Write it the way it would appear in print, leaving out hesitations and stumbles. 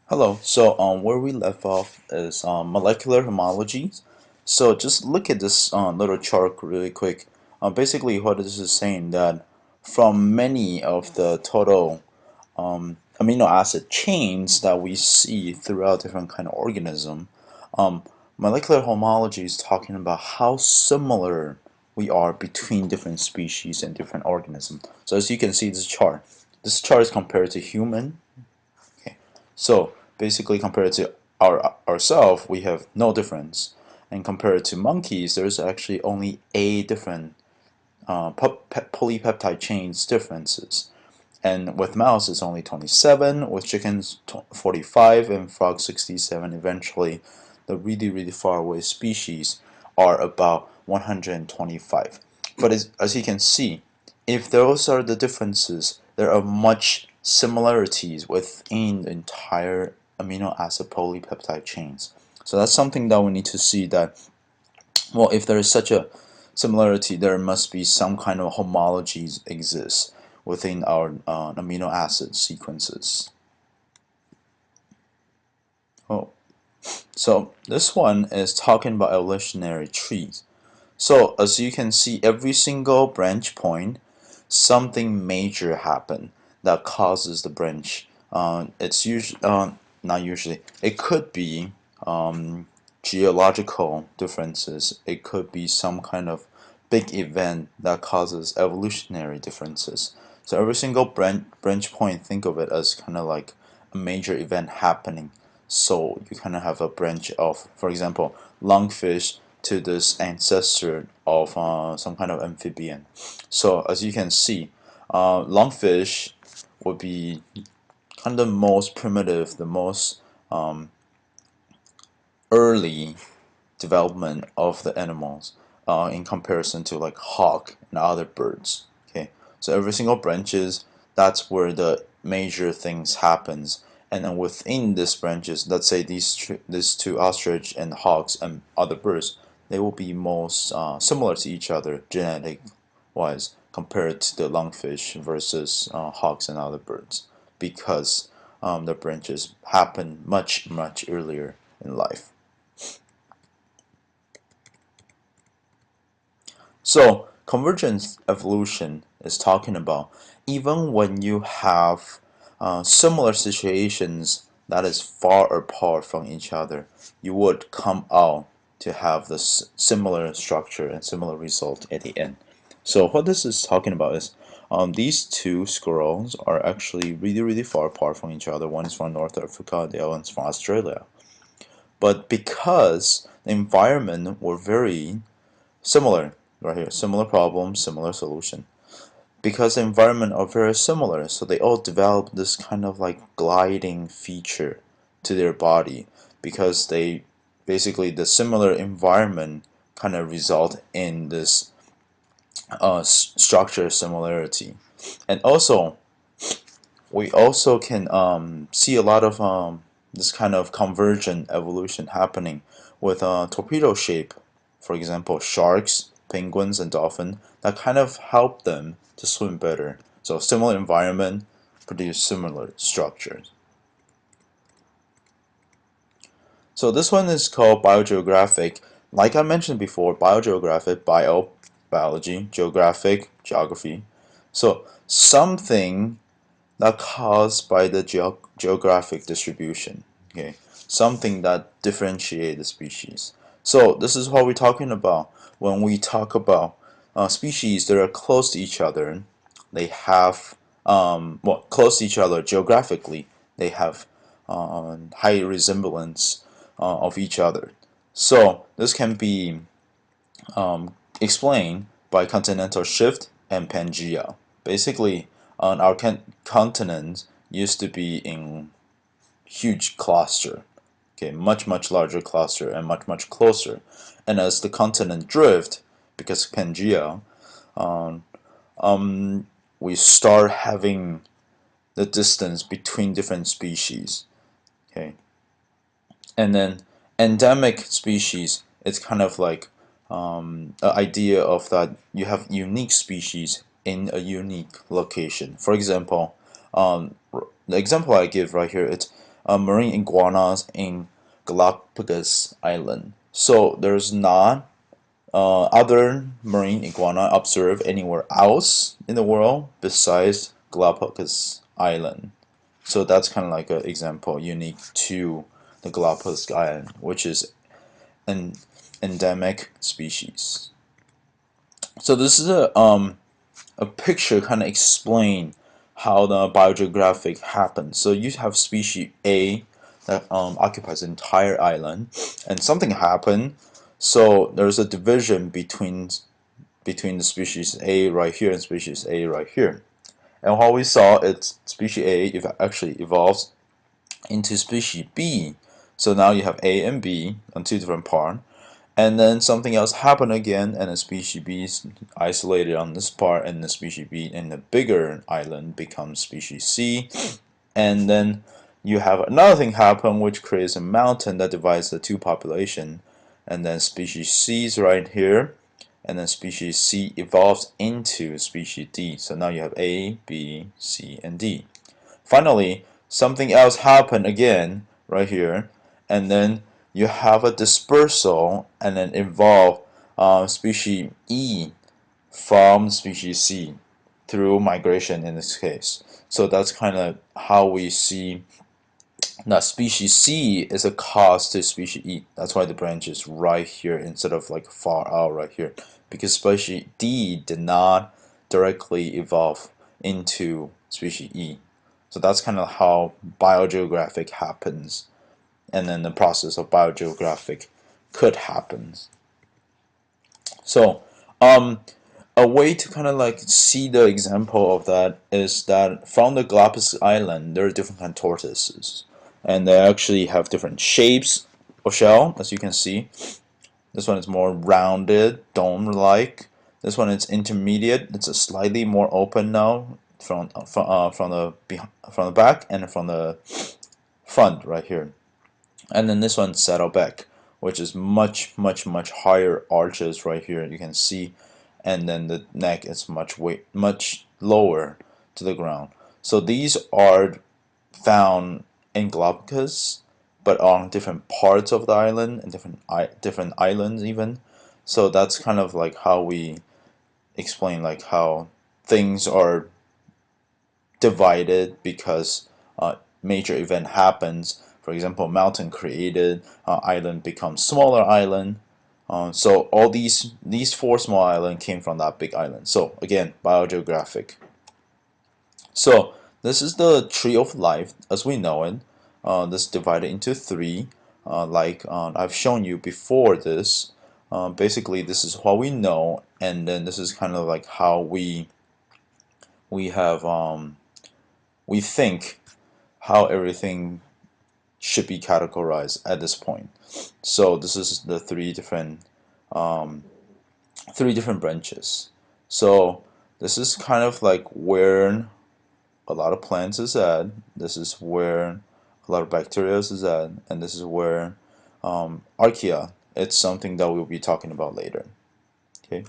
Hello. So where we left off is molecular homology. So just look at this little chart really quick. Basically, what this is saying that from many of the total amino acid chains that we see throughout different kind of organism, um, molecular homology is talking about how similar we are between different species and different organisms. So as you can see, this chart is compared to human. Okay. So basically, compared to ourselves, we have no difference, and compared to monkeys, there's actually only a different polypeptide chains differences. And with mouse, it's only 27. With chickens, 45, and frogs, 67. Eventually, the really far away species are about 125. But as you can see, if those are the differences, there are much similarities within the entire amino acid polypeptide chains. So that's something that we need to see that, well, if there is such a similarity, there must be some kind of homologies exist within our amino acid sequences. Oh, so this one is talking about evolutionary trees. So as you can see, every single branch point, something major happen that causes the branch. It's usually not usually. It could be geological differences. It could be some kind of big event that causes evolutionary differences. So every single branch point, think of it as kind of like a major event happening. So you kind of have a branch of, for example, lungfish to this ancestor of some kind of amphibian. So as you can see, lungfish would be kind of the most primitive, the most early development of the animals in comparison to like hawk and other birds. Okay, so every single branches, that's where the major things happens. And then within these branches, let's say these two ostrich and hawks and other birds, they will be most similar to each other genetic wise compared to the lungfish versus hawks and other birds because the branches happen much earlier in life. So convergence evolution is talking about even when you have similar situations that is far apart from each other, you would come out to have this similar structure and similar result at the end. So what this is talking about is these two squirrels are actually really far apart from each other. One is from North Africa, the other one's from Australia. But because the environment were very similar, right here, similar problem, similar solution. Because the environment are very similar, so they all develop this kind of like gliding feature to their body because they basically the similar environment kind of result in this structure similarity. And also we also can see a lot of this kind of convergent evolution happening with torpedo shape, for example, sharks, penguins, and dolphins that kind of help them to swim better. So similar environment produce similar structures. So this one is called biogeographic. Like I mentioned before, biogeographic, biology, geographic, geography. So something that caused by the geographic distribution. Okay, something that differentiate the species. So this is what we're talking about when we talk about species that are close to each other. They have close to each other geographically. They have high resemblance of each other. So this can be explained by continental shift and Pangea. Basically, our continent used to be in huge cluster, okay, much larger cluster and much closer. And as the continent drift, because Pangea, um, we start having the distance between different species. Okay, and then endemic species, it's kind of like an idea of that you have unique species in a unique location. For example, the example I give right here, it's marine iguanas in Galapagos Island. So there's not other marine iguana observed anywhere else in the world besides Galapagos Island. So that's kind of like an example unique to the Galapagos Island, which is an endemic species. So this is a picture kind of explain how the biogeographic happens. So you have species A that occupies the entire island, and something happened. So there's a division between the species A right here and species A right here. And what we saw is species A actually evolves into species B. So now you have A and B on two different parts. And then something else happened again, and the species B is isolated on this part, and the species B in the bigger island becomes species C. And then you have another thing happen, which creates a mountain that divides the two population. And then species C is right here, and then species C evolves into species D. So now you have A, B, C, and D. Finally, something else happened again right here, and then you have a dispersal and then evolve species E from species C through migration in this case. So that's kind of how we see that species C is a cause to species E. That's why the branch is right here instead of like far out right here, because species D did not directly evolve into species E. So that's kind of how biogeographic happens, and then the process of biogeographic could happen. So, a way to kind of like see the example of that is that from the Galapagos Island, there are different kind of tortoises, and they actually have different shapes of shell, as you can see. This one is more rounded, dome-like. This one is intermediate. It's a slightly more open now from the back and from the front right here. And then this one saddleback, which is much higher arches right here. You can see, and then the neck is much lower to the ground. So these are found in Galapagos, but on different parts of the island and different islands even. So that's kind of like how we explain like how things are divided because major event happens. For example, mountain created, island becomes smaller island. So all these four small islands came from that big island. So again, biogeographic. So this is the tree of life as we know it. This is divided into three, like I've shown you before this. Basically, this is what we know, and then this is kind of like how we have we think how everything should be categorized at this point. So this is the um, three different branches. So this is kind of like where a lot of plants is at. This is where a lot of bacteria is at, and this is where archaea. It's something that we'll be talking about later. Okay.